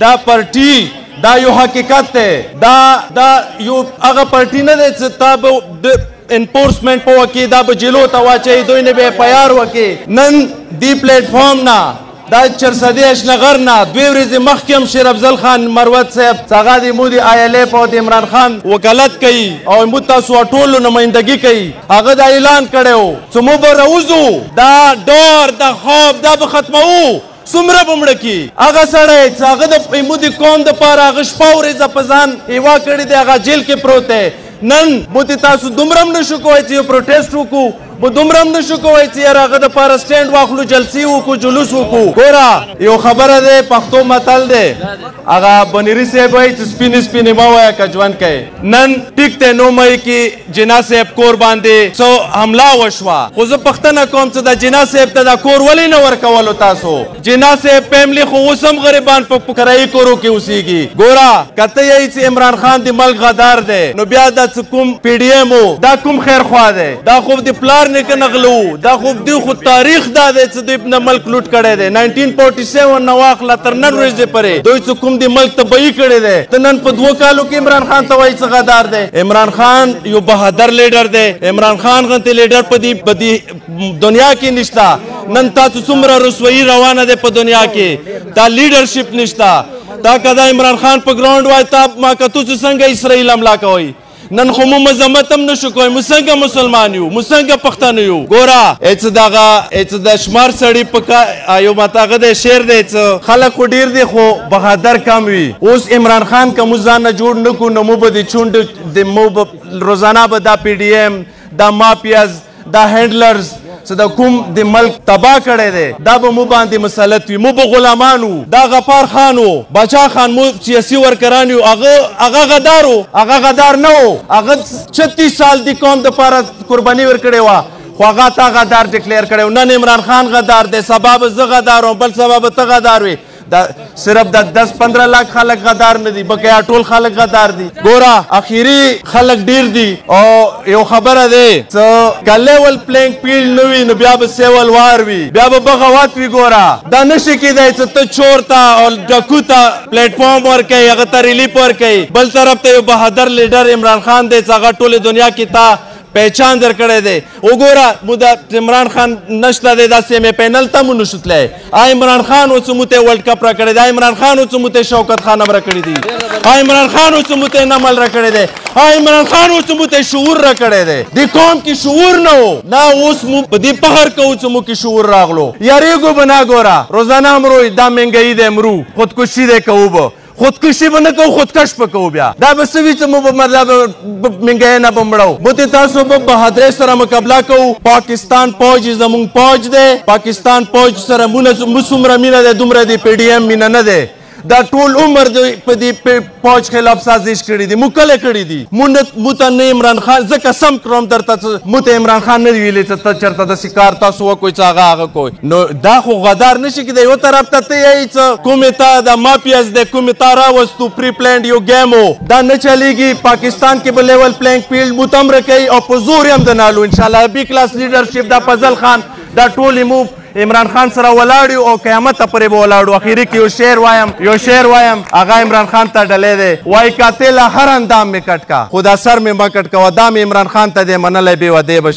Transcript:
دا پارټي دا یو حقیقت دی دا یو هغه پارټي نه دی چې تا به انفورسمنٹ په وکې دا به جلو ته واچوي دوی نه به پیار وکې نن دې پلیټفارم نه دا چرسدی اشنغر نه 2 ورځې مخکې هم شیر افضل خان مروت صاحب هغه د مودي ILF او د عمران خان وکالت کوي او موږ تاسو ټولو نمایندګي کوي هغه دا اعلان کړی و چې موږ به راوځو دا ډور دا خواب دا به ختموو څومره به مړه کي هغه سړی چې هغه د مودي قوم دپاره هغه شپه ورځه په ځان ایوا کړې دی هغه جیل کې پروت دی نن موږ تاسو دومره هم نشو کوی چې یو پروټیسټ وکړو موږ دومره هم نشو کوی چې یاره هغه دپاره سټینډ واخلو جلسې وکړو جلوس وکړو ګوره یو خبره دی پښتو متل دی هغه بنیري صاحب وایي چې سپینې سپینې مه وایه که ژوند کوې نن ټیک دی 9 مۍ کې جنا صاحب کور باندې څو حمله وشوه خو زه پوښتنه کوم چې د جنا صاحب ته دا کور ولې نه ورکولو تاسو جنا صاحب فیملی خو اوس هم غریبان په کرایي کورو کې اوسېږي ګوره که ته یې چې عمران خان د ملک غدار دی نو بیا دا چې کوم PDM و دا کوم خیرخوا دی دا خو د پلار نیکه نغلو دا خو دوی خو تاریخ دا دی چې دوی د ملک لوټ کړی دی 1947 نه واخله تر نن ورځې پورې دوی چې کوم د ملک تباهي کړی دی ته نن په 2 کالو کې عمران خان ته وایي چې غدار دی عمران خان یو بهادر لیډر دی عمران خان غوندې لیډر په دې دنیا کې نشته نن تاسو څومره رسوایي روانه دی په دنیا کې دا لیډرشپ نشته دا که دا عمران خان په ګراونډ وای تا ما کتو چې څنګه اسرائیل حمله کوي نن خو مو مذمت هم نشو کوی موږ څنګه مسلمان یو موږ څنګه پښتانه یو ګوره هېڅ دغه هېڅ د شمار سړي په یو ماته هغه دی شعر دی چې خلک خو ډېر دی خو بهادر کم وي اوس عمران خان که موږ ځان نه جوړ نه کړو نو موږ به د چونډ د مو به روزانه به دا PDM دا مافیاز دا هینډلرز چې د کوم د ملک تباه کړی دی دا به مو باندې مسلط وي مو به غلامان وو دا غفار خان و باچا خان مو سیاسي ورکران یو هغه غدار و هغه غدار نه و هغه 36 سال د قوم دپاره قرباني ورکړې وه خو هغه تا غدار ډکلیر کړی و نن عمران خان غدار دی سبا به زه غدار وم بل سبا به ته غدار وي دا صرف د 10-15 لاک خلک غدار نه دي بقیا ټول خلک غدار دي ګوره اخیری خلک ډیر دي او یو خبره دی چې که لیول پلینګ فیلډ نه وي نو بیا به سیول وار وي بیا به بغاوت وي ګوره دا نشي کیدی چې ته چور ته او ډکو ته پلیټفارم ورکوي هغه ته ریلیف ورکوي بل طرف ته یو بهادر لیډر عمران خان دی چې هغه ټولې دنیا کې تا پہچان در کړی دی وګوره مو د عمران خان نشته دی دا سیمی پینل ته مو نشو تللی عمران خان و چې مو ته ورلډ کپ راکړی دی عمران خان و چې مو ته شوکت خان هم راکړی دی عمران خان و چې مو ته نمل راکړی دی عمران خان و چې مو ته شعور راکړی دی دې قوم کې شعور نه و نه اوس مو په دې فخر کوو چې مو کې شعور راغلو یاریږو به نه ګوره روزانه هم روی دا مهنګایي دی مرو خودکشي دی کوو به خودکشي به نه کوو خودکش به کوو بیا دا به څه وي چې موږ به مطلب مهنګایۍ نه به مړو موږ تاسو به بهادرۍ سره مقابله کوو پاکستان پوج زموږ پوج دی پاکستان پوج سره موږ څومره مینه دی دومره د PDM مینه نه دی دا ټول عمر په دې پوج خلاف سازش کړي دي موږ کله کړي دي موږ ته نه عمران خان زه قسم کوم درته موږ ته عمران خان نه دی ویلی چې ته چېرته داسې کار تاسو وکړئ چې هغه کوئ نو دا خو غدار نشي کېدی یو طرف ته ته یې چې کومې تا د مافیاز دی کومې تا راوستو پری پلانډ یو ګیم و دا نه چلیږي پاکستان کې به لیول پلینګ فیلډ مو ته هم رکوي او په زور یې هم د نالو انشاءالله بی کلاس لیډرشپ دا فضل خان دا ټولې مو عمران خان سره ولاړ او قیامت پورې به ولاړو اخیری کې یو شعر وایم هغه عمران خان ته ډلی دی وایي قاتله هر اندام مې کټ کا خو دا سر مې مه کټ کوه دا مې عمران خان ته دی منلی بې ودې به